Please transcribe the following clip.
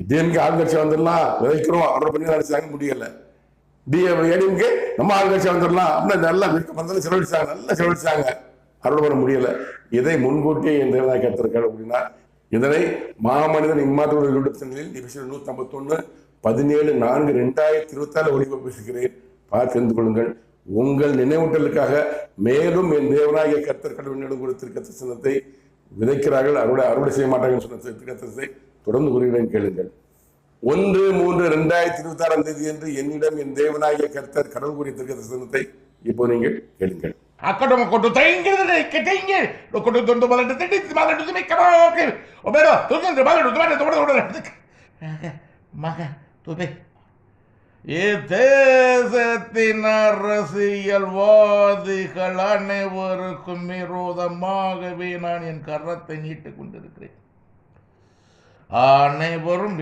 DMK ஆளுங்கட்சி வந்துடலாம் விதைக்கிறோம் அறுவடை பண்ணி நினைச்சாங்க, முடியல. ஏடிஎம்கே நம்ம ஆளுங்கட்சி வந்துடலாம் அப்படின்னா நல்லா செலவழிச்சாங்க, நல்லா செலவழிச்சாங்க, அறுவடை பண்ண முடியல. இதை முன்கூட்டியே என் தேவனாய் கருத்திருக்காரு அப்படின்னா இதனை மாமனிதன் இம்மாற்றோட யூடியூப் சேனலில் எபிசோட் 151 17/4/2024 ஒளிபரப்புகிறேன். பார்த்து தெரிந்து கொள்ளுங்கள். உங்கள் நினைவூட்டலுக்காக மேலும் என் தேவனாகிய கர்த்தர் கடவுளிடம் கொடுத்திருக்க தரிசனத்தை விதைக்கிறார்கள், அறுவடை செய்ய மாட்டாங்கன்னு சொன்ன தரிசனத்தை தொடர்ந்து கூறுகிறேன், கேளுங்கள். 1/3/2026 என்று என்னிடம் என் தேவனாகிய கர்த்தர் கடவுள் கூறிய தரிசனத்தை இப்போ நீங்கள் கேளுங்கள். தேசத்தின் அரசியல்வாதிகள் அனைவருக்கும் விரோதமாகவே நான் என் கரத்தை நீட்டிக் கொண்டிருக்கிறேன். அனைவரும்